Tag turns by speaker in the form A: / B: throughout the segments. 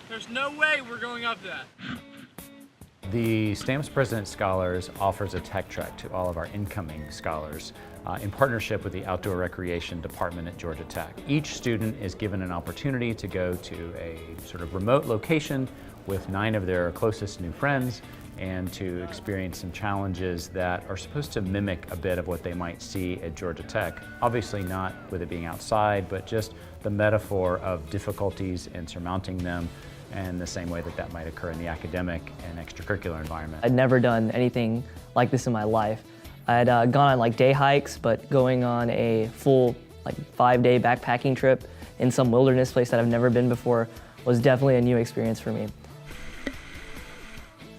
A: There's no way we're going up that.
B: The Stamps President Scholars offers a tech trek to all of our incoming scholars in partnership with the Outdoor Recreation Department at Georgia Tech. Each student is given an opportunity to go to a sort of remote location with 9 of their closest new friends and to experience some challenges that are supposed to mimic a bit of what they might see at Georgia Tech. Obviously not with it being outside, but just the metaphor of difficulties and surmounting them, and the same way that that might occur in the academic and extracurricular environment.
C: I'd never done anything like this in my life. I had gone on like day hikes, but going on a full 5-day backpacking trip in some wilderness place that I've never been before was definitely a new experience for me.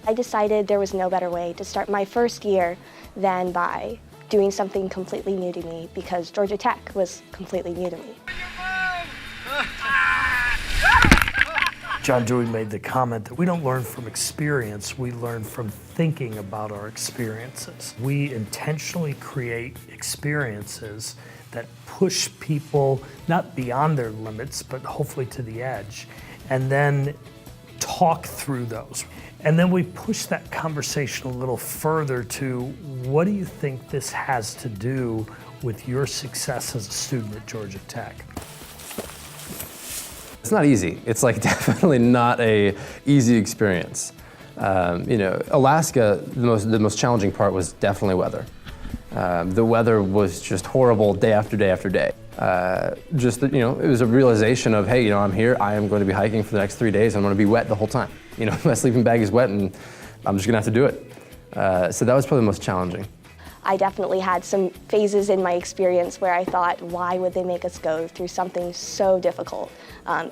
D: I decided there was no better way to start my first year than by doing something completely new to me, because Georgia Tech was completely new to me.
E: John Dewey made the comment that we don't learn from experience, we learn from thinking about our experiences. We intentionally create experiences that push people not beyond their limits, but hopefully to the edge, and then talk through those. And then we push that conversation a little further to, what do you think this has to do with your success as a student at Georgia Tech?
F: It's not easy. It's definitely not a easy experience. Alaska, the most challenging part was definitely weather. The weather was just horrible day after day after day. It was a realization of, hey, I'm here, I am going to be hiking for the next 3 days, I'm going to be wet the whole time. My sleeping bag is wet and I'm just going to have to do it. So that was probably the most challenging.
D: I definitely had some phases in my experience where I thought, why would they make us go through something so difficult?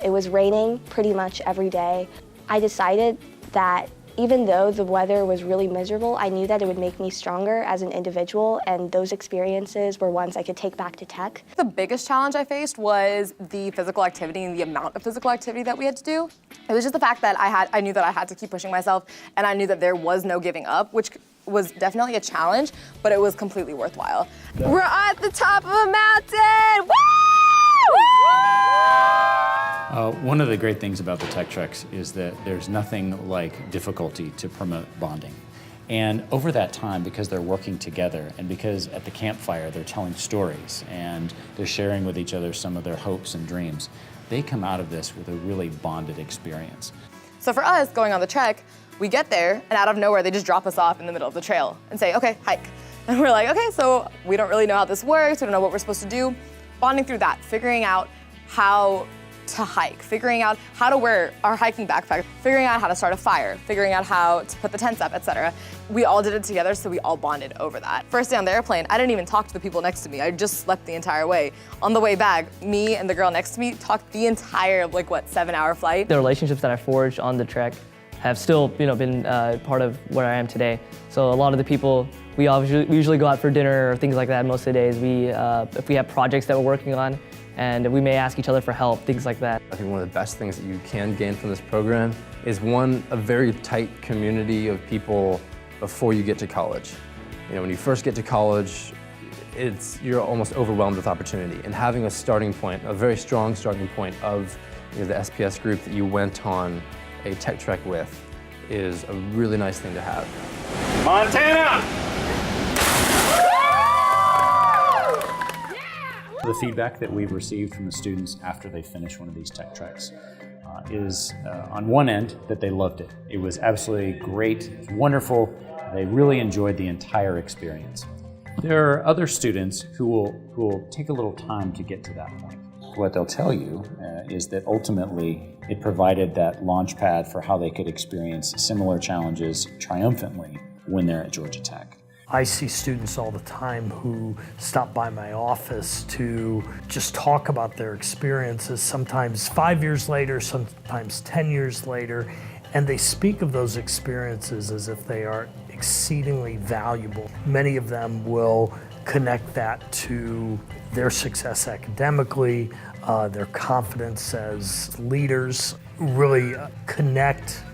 D: It was raining pretty much every day. I decided that even though the weather was really miserable, I knew that it would make me stronger as an individual, and those experiences were ones I could take back to Tech.
G: The biggest challenge I faced was the physical activity and the amount of physical activity that we had to do. It was just the fact that I knew that I had to keep pushing myself, and I knew that there was no giving up, which was definitely a challenge, but it was completely worthwhile. We're at the top of a mountain! Woo!
B: One of the great things about the Tech Treks is that there's nothing like difficulty to promote bonding. And over that time, because they're working together and because at the campfire they're telling stories and they're sharing with each other some of their hopes and dreams, they come out of this with a really bonded experience.
G: So for us, going on the trek, we get there and out of nowhere they just drop us off in the middle of the trail and say, okay, hike. And we're like, okay, so we don't really know how this works, we don't know what we're supposed to do. Bonding through that, figuring out how to hike, figuring out how to wear our hiking backpack, figuring out how to start a fire, figuring out how to put the tents up, etc. We all did it together, so we all bonded over that. First day on the airplane, I didn't even talk to the people next to me. I just slept the entire way. On the way back, me and the girl next to me talked the entire, 7-hour flight.
C: The relationships that I forged on the trek have still, been part of where I am today. So a lot of the people, we usually go out for dinner or things like that most of the days. If we have projects that we're working on, and we may ask each other for help, things like that.
F: I think one of the best things that you can gain from this program is a very tight community of people before you get to college. When you first get to college, you're almost overwhelmed with opportunity, and having a starting point, a very strong starting point of the SPS group that you went on a tech trek with is a really nice thing to have.
A: Montana!
B: The feedback that we've received from the students after they finish one of these tech treks is on one end that they loved it. It was absolutely great, it was wonderful. They really enjoyed the entire experience. There are other students who will take a little time to get to that point. What they'll tell you is that ultimately it provided that launch pad for how they could experience similar challenges triumphantly when they're at Georgia Tech.
E: I see students all the time who stop by my office to just talk about their experiences, sometimes 5 years later, sometimes 10 years later, and they speak of those experiences as if they are exceedingly valuable. Many of them will connect that to their success academically, their confidence as leaders, really connect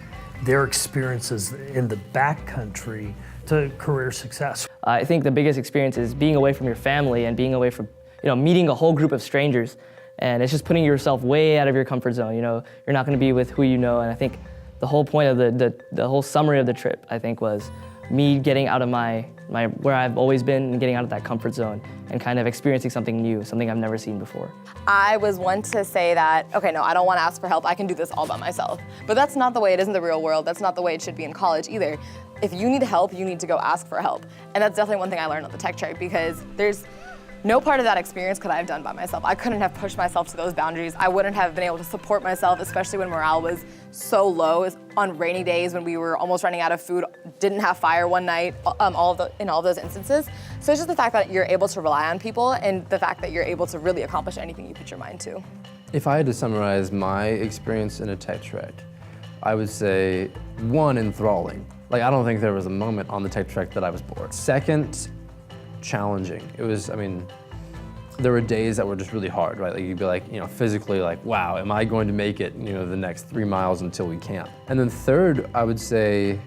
E: their experiences in the backcountry to career success.
C: I think the biggest experience is being away from your family and being away from, meeting a whole group of strangers And it's just putting yourself way out of your comfort zone. You know, you're not going to be with who you know. And I think the whole point of the whole summary of the trip, I think, was me getting out of my where I've always been and getting out of that comfort zone and kind of experiencing something new, something I've never seen before.
G: I was one to say that, okay, no, I don't want to ask for help. I can do this all by myself. But that's not the way it is in the real world. That's not the way it should be in college either. If you need help, you need to go ask for help. And that's definitely one thing I learned on the Tech Trek, because there's no part of that experience could I have done by myself. I couldn't have pushed myself to those boundaries. I wouldn't have been able to support myself, especially when morale was so low. On rainy days when we were almost running out of food, didn't have fire one night, in all of those instances. So it's just the fact that you're able to rely on people and the fact that you're able to really accomplish anything you put your mind to.
F: If I had to summarize my experience in a Tech Trek, I would say, one, enthralling. Like, I don't think there was a moment on the Tech Trek that I was bored. Second, challenging. It was, I mean, there were days that were just really hard, right? Like, you'd be like, you know, physically like, wow, am I going to make it, you know, the next 3 miles until we camp? And then third, I would say,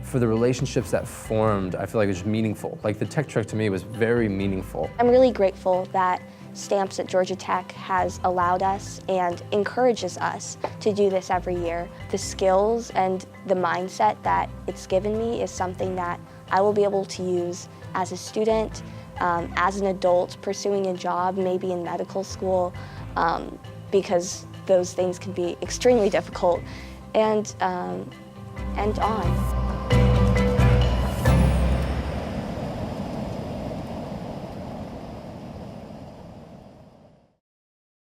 F: for the relationships that formed, I feel like it was meaningful. Like, the Tech Trek to me was very meaningful.
D: I'm really grateful that Stamps at Georgia Tech has allowed us and encourages us to do this every year. The skills and the mindset that it's given me is something that I will be able to use as a student, as an adult pursuing a job, maybe in medical school, because those things can be extremely difficult, and on.